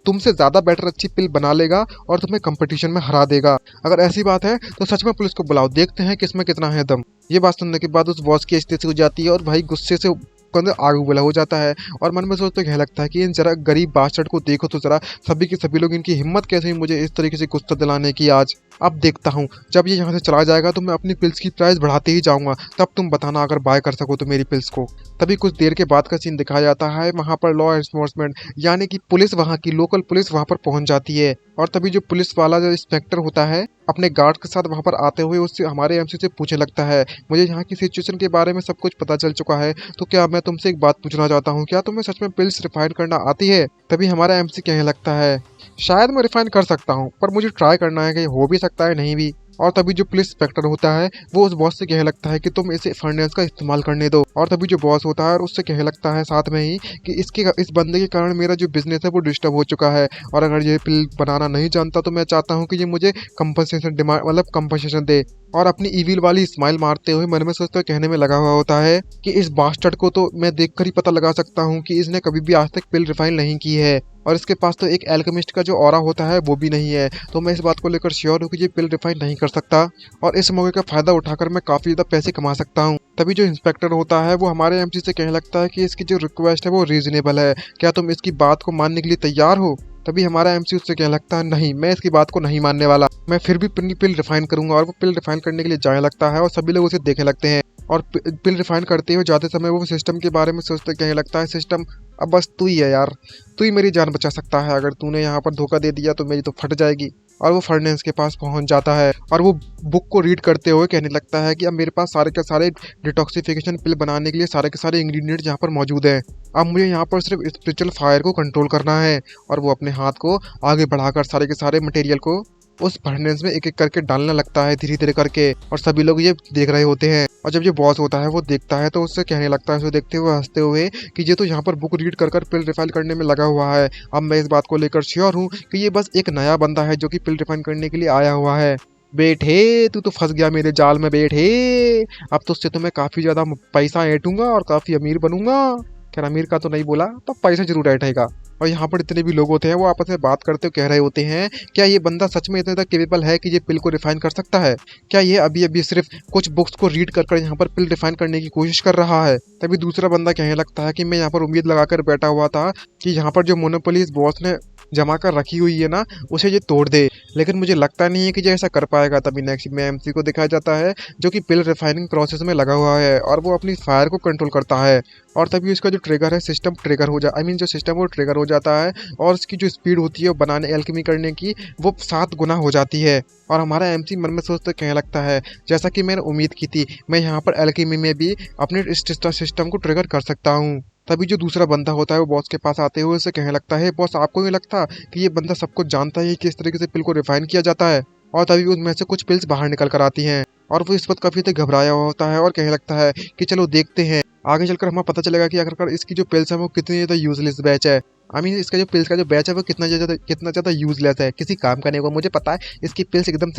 तुमसे ज्यादा बेटर अच्छी पिल बना लेगा और तुम्हें कंपटीशन में हरा देगा। अगर ऐसी बात है तो सच में पुलिस को बुलाओ, देखते हैं किसमें कितना है दम। ये बात सुनने के बाद उस बॉस की स्थिति हो जाती है और भाई गुस्से से आग उबला हो जाता है और मन में सोचते कहने लगता है कि इन जरा गरीब बास्टर्ड को देखो तो जरा, सभी के सभी लोग, इनकी हिम्मत कैसे हुई मुझे इस तरीके से गुस्सा दिलाने की आज। अब देखता हूँ जब ये यहाँ से चला जाएगा तो मैं अपनी पिल्स की प्राइस बढ़ाते ही जाऊंगा, तब तुम बताना अगर बाय कर सको तो मेरी पिल्स को। तभी कुछ देर के बाद का सीन दिखाया जाता है, वहाँ पर लॉ एनफोर्समेंट यानी कि पुलिस, वहाँ की लोकल पुलिस वहाँ पर पहुंच जाती है और तभी जो पुलिस वाला जो इंस्पेक्टर होता है अपने गार्ड के साथ वहाँ पर आते हुए उससे हमारे एमसी से पूछने लगता है, मुझे यहाँ की सिचुएशन के बारे में सब कुछ पता चल चुका है, तो क्या मैं तुमसे एक बात पूछना चाहता हूँ, क्या तुम्हें सच में पिल्स रिफाइन करना आती है? तभी हमारा एमसी कहने लगता है, शायद मैं रिफाइन कर सकता हूँ पर मुझे ट्राई करना है कि हो भी सकता है नहीं भी। और तभी जो पुलिस इंस्पेक्टर होता है वो उस बॉस से कहने लगता है कि तुम इसे फर्नेस का इस्तेमाल करने दो। और तभी जो बॉस होता है उससे कहने लगता है साथ में ही कि इस बंदे के कारण मेरा जो बिजनेस है वो डिस्टर्ब हो चुका है, और अगर ये पिल बनाना नहीं जानता तो मैं चाहता हूँ कि ये मुझे कंपनसेशन दे। और अपनी ईविल वाली स्माइल मारते हुए मन में सोचते हुए कहने में लगा हुआ होता है कि इस बास्टर्ड को तो मैं देखकर ही पता लगा सकता हूँ कि इसने कभी भी आज तक पिल रिफाइन नहीं की है, और इसके पास तो एक एल्केमिस्ट का जो ऑरा होता है वो भी नहीं है, तो मैं इस बात को लेकर श्योर हूँ कि ये पिल रिफाइन नहीं कर सकता और इस मौके का फायदा उठाकर मैं काफी ज्यादा पैसे कमा सकता हूँ। तभी जो इंस्पेक्टर होता है वो हमारे एमसी से कहने लगता है कि इसकी जो रिक्वेस्ट है वो रीजनेबल है, क्या तुम इसकी बात को मानने के लिए तैयार हो? तभी हमारा एमसी उससे कहने लगता है, नहीं, मैं इसकी बात को नहीं मानने वाला, मैं फिर भी पिल रिफाइन करूंगा। और वो पिल रिफाइन करने के लिए जाने लगता है और सभी लोग उसे देखने लगते हैं और पिल रिफाइन करते हुए जाते समय वो सिस्टम के बारे में सोचते कहने लगता है, सिस्टम अब बस तू ही है यार, तू ही मेरी जान बचा सकता है, अगर तूने यहाँ पर धोखा दे दिया तो मेरी तो फट जाएगी। और वो फर्नेस के पास पहुंच जाता है और वो बुक को रीड करते हुए कहने लगता है कि अब मेरे पास सारे के सारे डिटॉक्सिफिकेशन पिल बनाने के लिए सारे के सारे इंग्रेडिएंट्स यहाँ पर मौजूद हैं, अब मुझे यहाँ पर सिर्फ स्पिरिचुअल फायर को कंट्रोल करना है। और वो अपने हाथ को आगे बढ़ाकर सारे के सारे मटेरियल को उस फर्नेस में एक एक करके डालने लगता है धीरे धीरे करके, और सभी लोग ये देख रहे होते हैं। और जब ये बॉस होता है वो देखता है तो उससे कहने लगता है, उसे देखते हुए हंसते हुए, कि ये तो यहाँ पर बुक रीड कर पिल रिफाइन करने में लगा हुआ है, अब मैं इस बात को लेकर श्योर हूँ कि ये बस एक नया बंदा है जो कि पिल रिफाइन करने के लिए आया हुआ है। बेटे तू तो फंस गया मेरे जाल में बेटे, अब तो उससे तो मैं काफी ज्यादा पैसा ऐंठूंगा और काफी अमीर बनूंगा। खैर अमीर का तो नहीं बोला, पर पैसा जरूर ऐंठेगा। और यहाँ पर इतने भी लोग होते हैं वो आपस में बात करते हुए कह रहे होते हैं, क्या ये बंदा सच में इतना केपेबल है कि ये पिल को रिफाइन कर सकता है? क्या ये अभी अभी सिर्फ कुछ बुक्स को रीड कर यहाँ पर पिल रिफाइन करने की कोशिश कर रहा है? तभी दूसरा बंदा कहने लगता है कि मैं यहाँ पर उम्मीद लगाकर बैठा हुआ था कि यहाँ पर जो मोनोपोली इस बॉस ने जमा कर रखी हुई है ना उसे ये तोड़ दे, लेकिन मुझे लगता नहीं है कि ये ऐसा कर पाएगा। तभी नेक्स्ट में एमसी को दिखाया जाता है जो कि पिल रिफाइनिंग प्रोसेस में लगा हुआ है और वो अपनी फायर को कंट्रोल करता है, और तभी उसका जो ट्रिगर है सिस्टम ट्रिगर हो जा जो सिस्टम वो ट्रिगर हो जाता है, और उसकी जो स्पीड होती है बनाने एल्केमी करने की वो 7 गुना हो जाती है। और हमारा एमसी मन में सोचते कहने लगता है, जैसा कि मैंने उम्मीद की थी, मैं यहाँ पर एल्केमी में भी अपने सिस्टम को ट्रिगर कर सकता हूँ। तभी जो दूसरा बंदा होता है वो बॉस के पास आते हुए उसे कहने लगता है, बॉस आपको नहीं लगता कि ये बंदा सब कुछ जानता है कि किस तरीके से पिल को रिफाइन किया जाता है? और तभी उनमें से कुछ पिल्स बाहर निकल कर आती हैं और वो इस वक्त काफी ज्यादा घबराया हुआ होता है और कहने लगता है कि चलो देखते हैं, आगे चलकर हमें पता चलेगा कि आखिरकार इसकी जो पिल्स है वो कितनी ज्यादा यूजलेस बैच है। आई मीन इसका जो पिल्स का जो बैच है वो कितना ज्यादा यूजलेस है, किसी काम का नहीं होगा। मुझे पता है इसकी पिल्स एकदम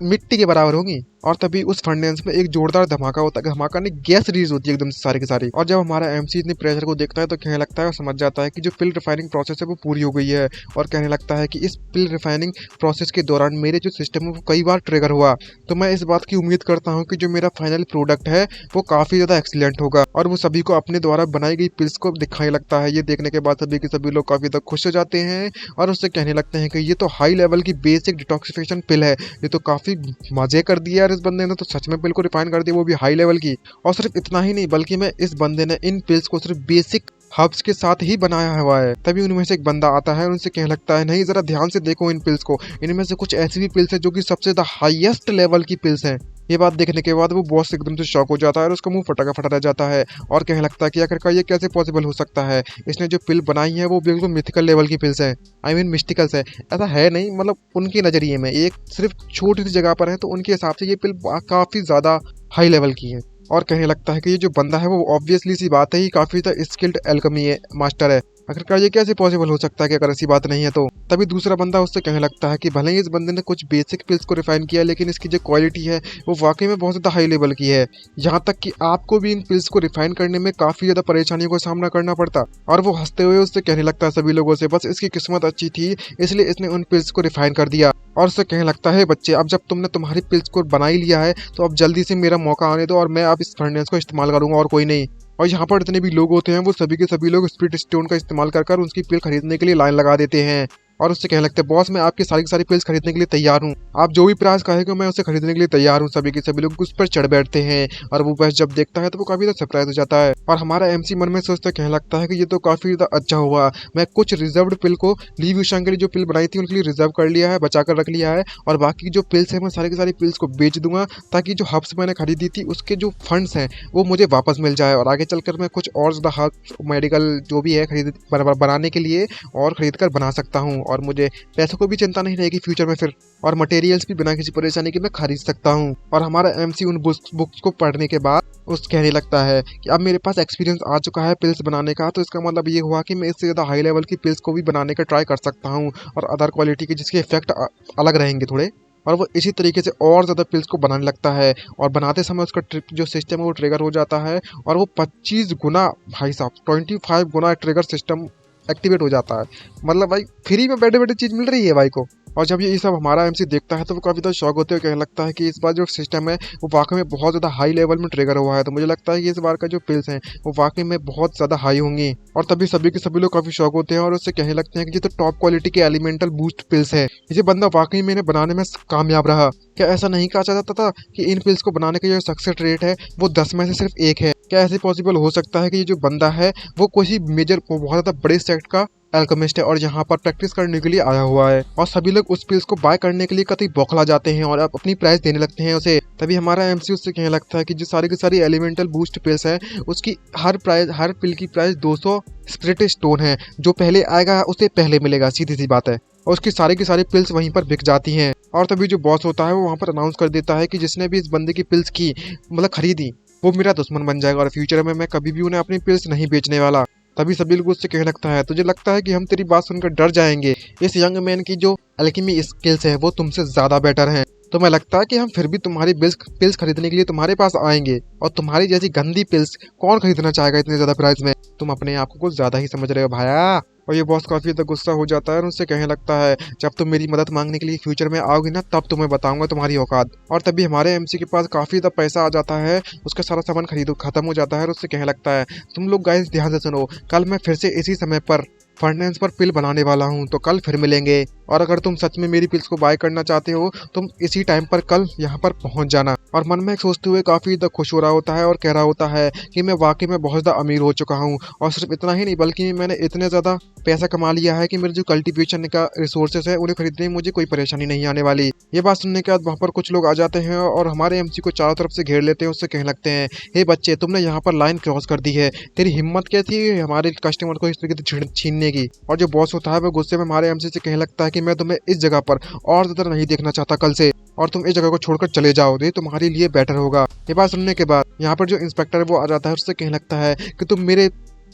मिट्टी के बराबर होंगी। और तभी उस फर्नेस में एक जोरदार धमाका होता है, धमाका नहीं गैस रिलीज होती है एकदम से सारी की सारी। और जब हमारा एमसी इतनी प्रेशर को देखता है तो कहने लगता है और समझ जाता है कि जो पिल रिफाइनिंग प्रोसेस है वो पूरी हो गई है। और कहने लगता है कि इस पिल रिफाइनिंग प्रोसेस के दौरान मेरे जो सिस्टम है वो कई बार ट्रिगर हुआ, तो मैं इस बात की उम्मीद करता हूँ कि जो मेरा फाइनल प्रोडक्ट है वो काफी ज्यादा एक्सीलेंट होगा। और वो सभी को अपने द्वारा बनाई गई पिल्स को दिखाने लगता है। ये देखने के बाद सभी के सभी लोग काफी ज्यादा खुश हो जाते हैं और उससे कहने लगते हैं कि ये तो हाई लेवल की बेसिक डिटॉक्सिफिकेशन पिल है, ये तो काफी मजे कर दिया यार इस बंदे ने, तो सच में पिल को रिफाइन कर दिया, वो भी हाई लेवल की। और सिर्फ इतना ही नहीं बल्कि मैं इस बंदे ने इन पिल्स को सिर्फ बेसिक हर्ब्स के साथ ही बनाया हुआ है। तभी उनमें से एक बंदा आता है और उनसे कहने लगता है, नहीं जरा ध्यान से देखो इन पिल्स को, इनमें से कुछ ऐसी भी पिल्स है जो कि सबसे ज्यादा हाईएस्ट लेवल की पिल्स हैं। ये बात देखने के बाद वो बॉस एकदम से शॉक हो जाता है और उसका मुंह फटा का फटा रह जाता है और कहने लगता है कि आखिरकार ये कैसे पॉसिबल हो सकता है, इसने जो पिल बनाई है वो बिल्कुल मिथिकल लेवल की पिल्स है, आई मीन मिस्टिकल्स है। ऐसा है नहीं, मतलब उनके नजरिए में एक सिर्फ छोटी सी जगह पर है तो उनके हिसाब से ये पिल काफी ज्यादा हाई लेवल की है। और कहने लगता है कि ये जो बंदा है वो ऑब्वियसली सी बात है ही काफी ज्यादा स्किल्ड एल्केमी है, मास्टर है, आखिरकार ये कैसे पॉसिबल हो सकता है कि अगर ऐसी बात नहीं है तो। तभी दूसरा बंदा उससे कहने लगता है कि भले ही इस बंदे ने कुछ बेसिक पिल्स को रिफाइन किया लेकिन इसकी जो क्वालिटी है वो वाकई में बहुत ज्यादा हाई लेवल की है, यहाँ तक कि आपको भी इन पिल्स को रिफाइन करने में काफी ज्यादा परेशानियों का सामना करना पड़ता। और वो हंसते हुए उससे कहने लगता है सभी लोगों से, बस इसकी किस्मत अच्छी थी इसलिए इसने उन पिल्स को रिफाइन कर दिया। और उससे कहने लगता है, बच्चे अब जब तुमने तुम्हारी पिल्स को बना ही लिया है तो अब जल्दी से मेरा मौका आने दो और मैं अब इस फर्नेस को इस्तेमाल करूंगा और कोई नहीं। और यहाँ पर जितने भी लोग होते हैं वो सभी के सभी लोग स्प्लिट स्टोन का इस्तेमाल कर उसकी पिल खरीदने के लिए लाइन लगा देते हैं। और उससे कहने लगते हैं, बॉस मैं आपकी सारी की सारी पिल्स खरीदने के लिए तैयार हूँ, आप जो भी प्राइस कहेंगे मैं उसे खरीदने के लिए तैयार हूँ। सभी के सभी लोग उस पर चढ़ बैठते हैं और वो बस जब देखता है तो वो काफी ज्यादा सरप्राइज हो जाता है। और हमारा एमसी मन में सोचते कहने लगता है कि ये तो काफी ज्यादा अच्छा हुआ, मैं कुछ रिजर्व्ड पिल को ली वुशांग के लिए जो पिल बनाई थी उनके लिए रिजर्व कर लिया है, बचा कर रख लिया है, और बाकी जो पिल्स है मैं सारी की सारी पिल्स को बेच दूंगा ताकि जो हब्स मैंने खरीदी थी उसके जो फंड्स हैं वो मुझे वापस मिल जाए और आगे चलकर मैं कुछ और ज्यादा हर्ब्स मेडिकल जो भी है खरीद बनाने के लिए और खरीद कर बना सकता हूँ और मुझे पैसों को भी चिंता नहीं रहेगी फ्यूचर में फिर, और मटेरियल्स भी बिना किसी परेशानी के मैं खरीद सकता हूँ। और हमारा एमसी उन बुक्स को पढ़ने के बाद उस कहने लगता है कि अब मेरे पास एक्सपीरियंस आ चुका है पिल्स बनाने का, तो इसका मतलब ये हुआ कि मैं इससे ज़्यादा हाई लेवल की पिल्स को भी बनाने का ट्राई कर सकता हूँ और अदर क्वालिटी के जिसके इफेक्ट अलग रहेंगे थोड़े। और वो इसी तरीके से और ज़्यादा पिल्स को बनाने लगता है और बनाते समय उसका जो सिस्टम है वो ट्रिगर हो जाता है और वो 25 गुना, भाई साहब 25 गुना ट्रिगर सिस्टम एक्टिवेट हो जाता है। मतलब भाई फ्री में बैठे बैठे चीज़ मिल रही है भाई को। और जब ये सब हमारा एमसी देखता है तो वो काफ़ी ज़्यादा शौक होते हुए कहने लगता है कि इस बार जो सिस्टम है वो वाकई में बहुत ज़्यादा हाई लेवल में ट्रिगर हुआ है, तो मुझे लगता है कि इस बार का जो पिल्स हैं वो वाकई में बहुत ज़्यादा हाई होंगी। और तभी सभी के सभी लोग काफ़ी शौक होते हैं और उससे कहने लगते हैं कि ये तो टॉप क्वालिटी के एलिमेंटल बूस्ट पिल्स है, ये बंदा वाकई में इन्हें बनाने में कामयाब रहा। क्या ऐसा नहीं कहा जाता था कि इन पिल्स को बनाने का जो सक्सेस रेट है वो 10 में से सिर्फ 1 है? क्या ऐसे पॉसिबल हो सकता है कि ये जो बंदा है वो कोई मेजर बहुत ज़्यादा बड़े सेक्ट का एल्केमिस्ट है और यहाँ पर प्रैक्टिस करने के लिए आया हुआ है? और सभी लोग उस पिल्स को बाय करने के लिए कतई बौखला जाते हैं और अब अपनी प्राइस देने लगते हैं उसे। तभी हमारा एमसी उससे कहने लगता है कि जो सारी की सारी एलिमेंटल बूस्ट पिल्स है उसकी हर पिल की प्राइस 200 स्प्लिट स्टोन है, जो पहले आएगा उसे पहले मिलेगा, सीधी सी बात है। और उसकी सारी की सारी पिल्स वहीं पर बिक जाती हैं। और तभी जो बॉस होता है वो वहाँ पर अनाउंस कर देता है कि जिसने भी इस बंदे की पिल्स की मतलब खरीदी वो मेरा दुश्मन बन जाएगा और फ्यूचर में मैं कभी भी उन्हें अपनी पिल्स नहीं बेचने वाला। तभी सभी लोग उससे कहने लगता है, तुझे लगता है कि हम तेरी बात सुनकर डर जाएंगे? इस यंग मैन की जो एल्केमी स्किल्स है वो तुमसे ज्यादा बेटर हैं, तो मैं लगता है कि हम फिर भी तुम्हारी पिल्स खरीदने के लिए तुम्हारे पास आएंगे, और तुम्हारी जैसी गंदी पिल्स कौन खरीदना चाहेगा इतने ज्यादा प्राइस में? तुम अपने आप को कुछ ज्यादा ही समझ रहे हो भाया। और ये बॉस काफी ज्यादा गुस्सा हो जाता है और उससे कहने लगता है, जब तुम मेरी मदद मांगने के लिए फ्यूचर में आओगी ना तब तुम्हें बताऊंगा तुम्हारी औकात। और तभी हमारे एमसी के पास काफी ज्यादा पैसा आ जाता है, उसका सारा सामान खत्म हो जाता है और उससे कहने लगता है, तुम लोग गाइस ध्यान से सुनो, कल मैं फिर से इसी समय पर फर्नेस पर पिल बनाने वाला हूँ, तो कल फिर मिलेंगे। और अगर तुम सच में मेरी पिल्स को बाय करना चाहते हो तुम इसी टाइम पर कल यहाँ पर पहुंच जाना। और मन में सोचते हुए काफी ज़्यादा खुश हो रहा होता है और कह रहा होता है कि मैं वाकई में बहुत ज़्यादा अमीर हो चुका हूँ, और सिर्फ इतना ही नहीं बल्कि मैंने इतने ज़्यादा पैसा कमा लिया है कि मेरे जो कल्टीवेशन का रिसोर्सेस है उन्हें खरीदने में मुझे कोई परेशानी नहीं आने वाली। ये बात सुनने के बाद वहाँ पर कुछ लोग आ जाते हैं और हमारे एमसी को चारों तरफ से घेर लेते हैं। उससे कहने लगते हैं, हे बच्चे, तुमने यहाँ पर लाइन क्रॉस कर दी है, तेरी हिम्मत क्या थी हमारे कस्टमर को इस तरीके से छीनने की। और जो बॉस होता है वो गुस्से में हमारे एमसी से कहने लगता है कि मैं तुम्हें इस जगह पर और ज्यादा नहीं देखना चाहता कल से, और तुम इस जगह को छोड़कर चले जाओ, ये तुम्हारे लिए बेटर होगा। ये बात सुनने के बाद यहाँ पर जो इंस्पेक्टर है वो आ जाता है, उससे कहने लगता है कि तुम मेरे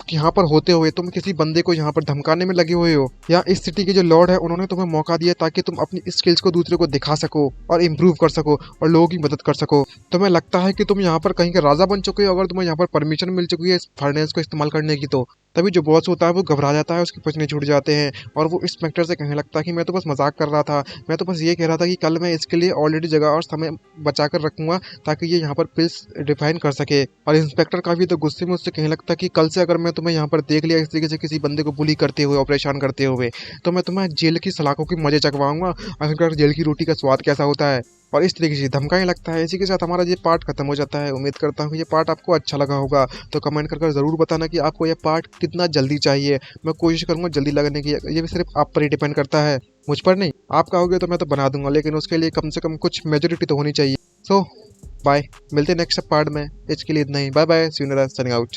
यहाँ पर होते हुए तुम किसी बंदे को यहाँ पर धमकाने में लगे हुए हो। या इस सिटी के जो लॉर्ड है उन्होंने तुम्हें मौका दिया ताकि तुम अपनी स्किल्स को दूसरे को दिखा सको और इम्प्रूव कर सको और लोगों की मदद कर सको। तुम्हें लगता है कि तुम यहाँ पर कहीं के राजा बन चुके हो अगर तुम्हें यहाँ पर परमिशन मिल चुकी है इस फाइनेंस को इस्तेमाल करने की। तो तभी जो बॉस होता है वो घबरा जाता है, उसके पसीने छूट जाते हैं और वो इंस्पेक्टर से कहने लगता है कि मैं तो बस मजाक कर रहा था, मैं तो बस ये कह रहा था कि कल मैं इसके लिए ऑलरेडी जगह और समय बचा कर रखूंगा ताकि ये यहाँ पर पिल्स डिफाइन कर सके। और इंस्पेक्टर काफी तो गुस्से में उससे कहने लगता है कि कल से अगर मैं तुम्हें यहाँ पर देख लिया इस तरीके से किसी बंदे को बुली करते हुए, ऑपरेशन करते हुए, तो मैं तुम्हें जेल की सलाखों की मजे चखवाऊंगा, आखिरकार जेल की रोटी का स्वाद कैसा होता है। और इस तरीके से धमकाने लगता है। इसी के साथ हमारा ये पार्ट खत्म हो जाता है। उम्मीद करता हूँ ये पार्ट आपको अच्छा लगा होगा, तो कमेंट कर ज़रूर बताना कि आपको ये पार्ट कितना जल्दी चाहिए। मैं कोशिश करूँगा जल्दी लगने की, ये भी सिर्फ आप पर ही डिपेंड करता है, मुझ पर नहीं। आप कहोगे तो मैं तो बना दूंगा, लेकिन उसके लिए कम से कम कुछ मेजोरिटी तो होनी चाहिए। सो बाय, मिलते हैं नेक्स्ट पार्ट में। इसके लिए इतना ही, bye bye, see you next, signing out.